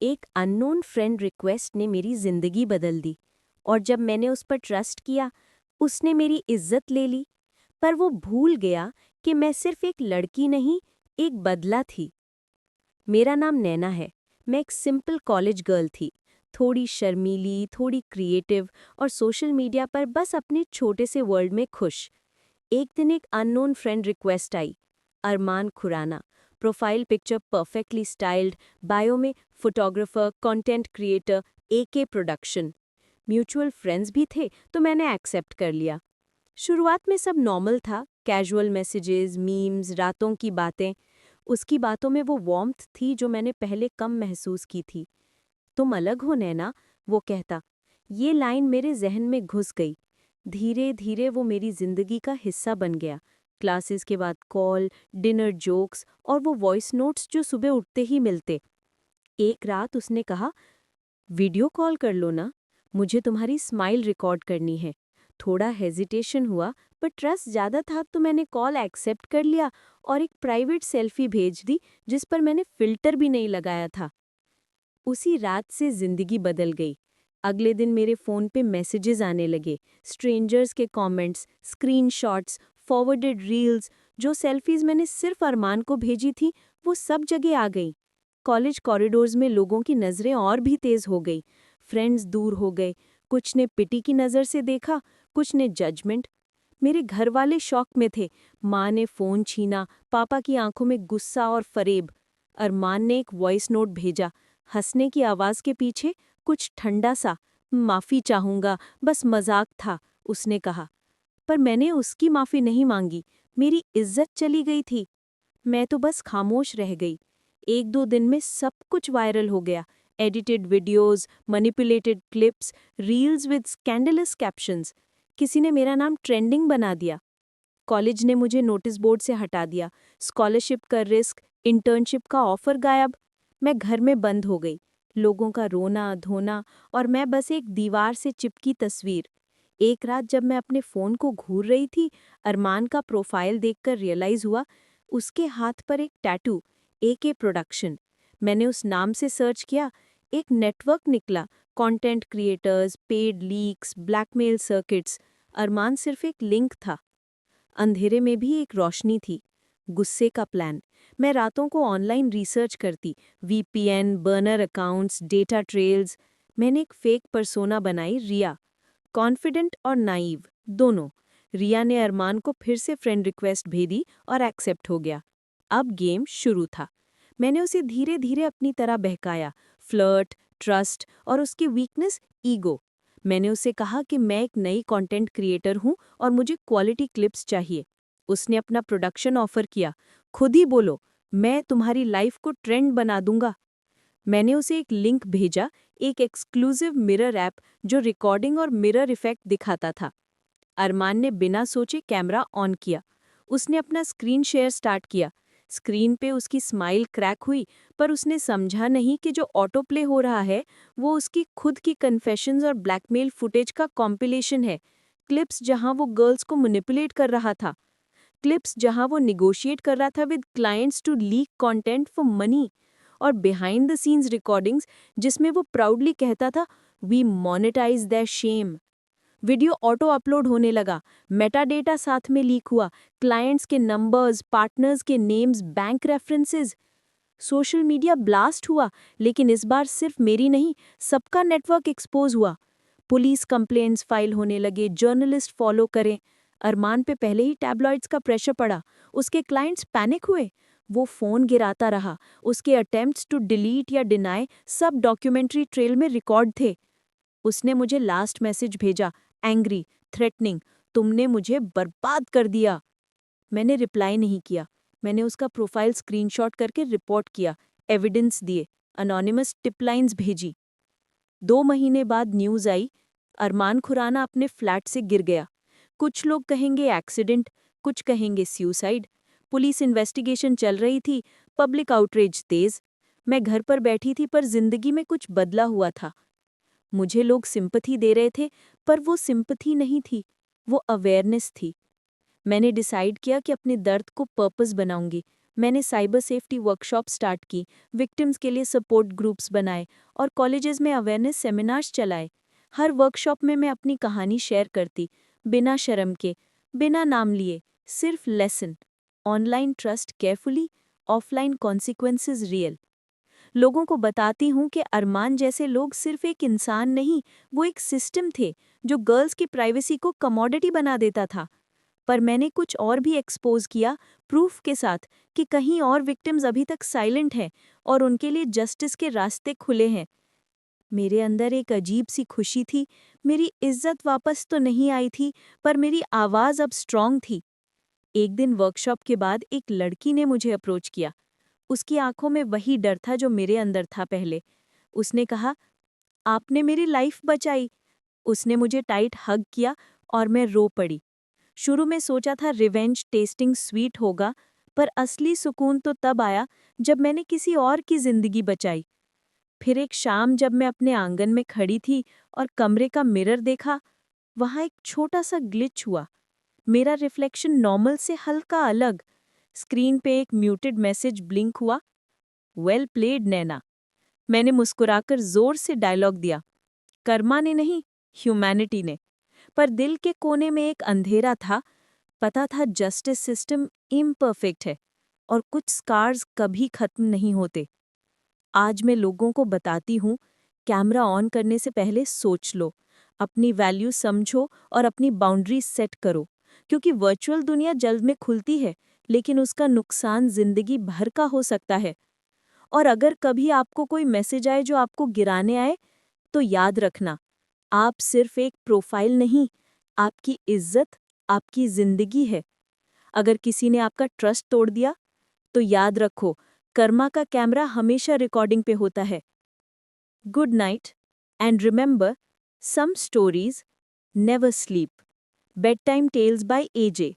एक unknown friend request ने मेरी जिंदगी बदल दी और जब मैंने उस पर ट्रस्ट किया, उसने मेरी इज्जत ले ली। पर वो भूल गया कि मैं सिर्फ एक लड़की नहीं, एक बदला थी। मेरा नाम नैना है। मैं एक सिंपल कॉलेज गर्ल थी, थोड़ी शर्मीली, थोड़ी क्रिएटिव और सोशल मीडिया पर बस अपने छोटे से वर्ल्ड में खुश। एक दिन एक अननोन फ्रेंड रिक्वेस्ट आई। Armaan Khurana, profile picture perfectly styled, bio में photographer, content creator, AK production. Mutual friends भी थे तो मैंने एक्सेप्ट कर लिया। शुरुआत में सब नॉर्मल था, कैजुअल मैसेजेस, मीम्स, रातों की बातें। उसकी बातों में वो वार्मथ थी जो मैंने पहले कम महसूस की थी। तुम अलग हो नैना, वो कहता। ये लाइन मेरे जहन में घुस गई। धीरे धीरे वो मेरी जिंदगी का हिस्सा बन गया। क्लासेस के बाद कॉल, डिनर जोक्स और वो वॉइस नोट्स जो सुबह उठते ही मिलते। एक रात उसने कहा, वीडियो कॉल कर लो ना, मुझे तुम्हारी स्माइल रिकॉर्ड करनी है। थोड़ा हेजिटेशन हुआ, पर ट्रस्ट ज़्यादा था तो मैंने कॉल एक्सेप्ट कर लिया और एक प्राइवेट सेल्फी भेज दी जिस पर मैंने फ़िल्टर भी नहीं लगाया था। उसी रात से जिंदगी बदल गई। अगले दिन मेरे फ़ोन पे मैसेजेस आने लगे, स्ट्रेंजर्स के कमेंट्स, स्क्रीनशॉट्स, फॉरवर्डेड रील्स। जो सेल्फीज़ मैंने सिर्फ अरमान को भेजी थी, वो सब जगह आ गईं। कॉलेज कॉरिडोर्स में लोगों की नज़रें और भी तेज़ हो गई। फ्रेंड्स दूर हो गए, कुछ ने पिटी की नज़र से देखा, कुछ ने जजमेंट। मेरे घर वाले शॉक में थे। माँ ने फ़ोन छीना, पापा की आंखों में गुस्सा और फरेब। अरमान ने एक वॉइस नोट भेजा, हंसने की आवाज़ के पीछे कुछ ठंडा सा, माफ़ी चाहूँगा, बस मजाक था, उसने कहा। पर मैंने उसकी माफ़ी नहीं मांगी, मेरी इज्जत चली गई थी। मैं तो बस खामोश रह गई। एक दो दिन में सब कुछ वायरल हो गया। Edited videos, manipulated clips, reels with scandalous captions. किसी ने मेरा नाम ट्रेंडिंग बना दिया। कॉलेज ने मुझे नोटिस बोर्ड से हटा दिया। स्कॉलरशिप का रिस्क, इंटर्नशिप का ऑफर गायब। मैं घर में बंद हो गई। लोगों का रोना धोना और मैं बस एक दीवार से चिपकी तस्वीर। एक रात जब मैं अपने फ़ोन को घूर रही थी, अरमान का प्रोफाइल देखकर रियलाइज़ हुआ, उसके हाथ पर एक टैटू, एके प्रोडक्शन। मैंने उस नाम से सर्च किया, एक नेटवर्क निकला, content creators, paid leaks, blackmail circuits. Armaan सिर्फ एक लिंक था। अंधेरे में भी एक रोशनी थी, गुस्से का प्लान। मैं रातों को ऑनलाइन रिसर्च करती, VPN, burner accounts, data trails. मैंने एक फेक पर्सोना बनाई, रिया। कॉन्फिडेंट और नाइव, दोनों। रिया ने अरमान को फिर से फ्रेंड रिक्वेस्ट भेजी और एक्सेप्ट हो गया। अब गेम शुरू था। मैंने उसे धीरे धीरे अपनी तरह बहकाया, फ्लर्ट, ट्रस्ट और उसकी वीकनेस, ईगो। मैंने उसे कहा कि मैं एक नई कंटेंट क्रिएटर हूं और मुझे क्वालिटी क्लिप्स चाहिए। उसने अपना प्रोडक्शन ऑफर किया, खुद ही बोलो, मैं तुम्हारी लाइफ को ट्रेंड बना दूंगा। मैंने उसे एक लिंक भेजा, एक एक्सक्लूसिव मिरर ऐप जो रिकॉर्डिंग और मिरर इफेक्ट दिखाता था। अरमान ने बिना सोचे कैमरा ऑन किया। उसने अपना स्क्रीन शेयर स्टार्ट किया। स्क्रीन पे उसकी स्माइल क्रैक हुई, पर उसने समझा नहीं कि जो ऑटो प्ले हो रहा है वो उसकी खुद की कन्फेशंस और ब्लैकमेल फुटेज का कॉम्पिलेशन है। क्लिप्स जहां वो गर्ल्स को मैनिपुलेट कर रहा था, क्लिप्स जहां वो निगोशिएट कर रहा था with clients to leak content for money, और बिहाइंड द सीन्स रिकॉर्डिंग्स जिसमें वो प्राउडली कहता था, we monetise their shame. Video auto upload होने लगा, मेटा डेटा साथ में लीक हुआ, क्लाइंट्स के नंबर्स, पार्टनर्स के names, bank references. Social media blast हुआ, लेकिन इस बार सिर्फ मेरी नहीं, सबका नेटवर्क एक्सपोज हुआ। पुलिस कंप्लेंट्स फाइल होने लगे, जर्नलिस्ट फॉलो करें। अरमान पे पहले ही टैबलॉइड्स का प्रेशर पड़ा, उसके क्लाइंट्स पैनिक हुए। वो फ़ोन गिराता रहा, उसके अटेम्प्ट्स टू डिलीट या डिनाई सब डॉक्यूमेंट्री ट्रेल में रिकॉर्ड थे। उसने मुझे लास्ट मैसेज भेजा, एंग्री, थ्रेटनिंग, तुमने मुझे बर्बाद कर दिया। मैंने रिप्लाई नहीं किया। मैंने उसका प्रोफाइल स्क्रीनशॉट करके रिपोर्ट किया, एविडेंस दिए, अनोनिमस टिप लाइन्स भेजी। 2 महीने बाद न्यूज़ आई, अरमान खुराना अपने फ्लैट से गिर गया। कुछ लोग कहेंगे एक्सीडेंट, कुछ कहेंगे सुसाइड। पुलिस इन्वेस्टिगेशन चल रही थी, पब्लिक आउटरीच तेज। मैं घर पर बैठी थी पर जिंदगी में कुछ बदला हुआ था। मुझे लोग सिंपैथी दे रहे थे, पर वो सिंपैथी नहीं थी, वो अवेयरनेस थी। मैंने डिसाइड किया कि अपने दर्द को पर्पस बनाऊंगी, मैंने साइबर सेफ्टी वर्कशॉप स्टार्ट की, विक्टिम्स के लिए सपोर्ट ग्रुप्स बनाए और कॉलेजेस में अवेयरनेस सेमिनार्स चलाए। हर वर्कशॉप में मैं अपनी कहानी शेयर करती, बिना शर्म के, बिना नाम लिए, सिर्फ lesson. Online trust carefully, offline consequences real. लोगों को बताती हूँ कि अरमान जैसे लोग सिर्फ एक इंसान नहीं, वो एक सिस्टम थे जो गर्ल्स की प्राइवेसी को कमोडिटी बना देता था। पर मैंने कुछ और भी एक्सपोज किया, प्रूफ के साथ, कि कहीं और विक्टिम्स अभी तक साइलेंट हैं और उनके लिए जस्टिस के रास्ते खुले हैं। मेरे अंदर एक अजीब सी खुशी थी। मेरी इज्जत वापस तो नहीं आई थी, पर मेरी आवाज़ अब स्ट्रांग थी। एक दिन वर्कशॉप के बाद एक लड़की ने मुझे अप्रोच किया। उसकी आंखों में वही डर था जो मेरे अंदर था पहले। उसने कहा, आपने मेरी लाइफ बचाई। उसने मुझे टाइट हग किया और मैं रो पड़ी। शुरू में सोचा था रिवेंज टेस्टिंग स्वीट होगा, पर असली सुकून तो तब आया जब मैंने किसी और की जिंदगी बचाई। फिर एक शाम जब मैं अपने आंगन में खड़ी थी और कमरे का मिरर देखा, वहां एक छोटा सा ग्लिच हुआ। मेरा रिफ्लेक्शन नॉर्मल से हल्का अलग। स्क्रीन पे एक म्यूटेड मैसेज ब्लिंक हुआ, वेल प्लेड नैना। मैंने मुस्कुराकर जोर से डायलॉग दिया, कर्मा ने नहीं, ह्यूमैनिटी ने। पर दिल के कोने में एक अंधेरा था। पता था जस्टिस सिस्टम इम्परफेक्ट है और कुछ स्कार्स कभी खत्म नहीं होते। आज मैं लोगों को बताती हूँ, कैमरा ऑन करने से पहले सोच लो, अपनी वैल्यू समझो और अपनी बाउंड्री सेट करो, क्योंकि वर्चुअल दुनिया जल्द में खुलती है, लेकिन उसका नुकसान जिंदगी भर का हो सकता है। और अगर कभी आपको कोई मैसेज आए जो आपको गिराने आए, तो याद रखना, आप सिर्फ एक प्रोफाइल नहीं, आपकी इज्जत, आपकी जिंदगी है। अगर किसी ने आपका ट्रस्ट तोड़ दिया, तो याद रखो, कर्मा का कैमरा हमेशा रिकॉर्डिंग पे होता है। Good night, and remember, some stories never sleep. Bed time tales by AJ.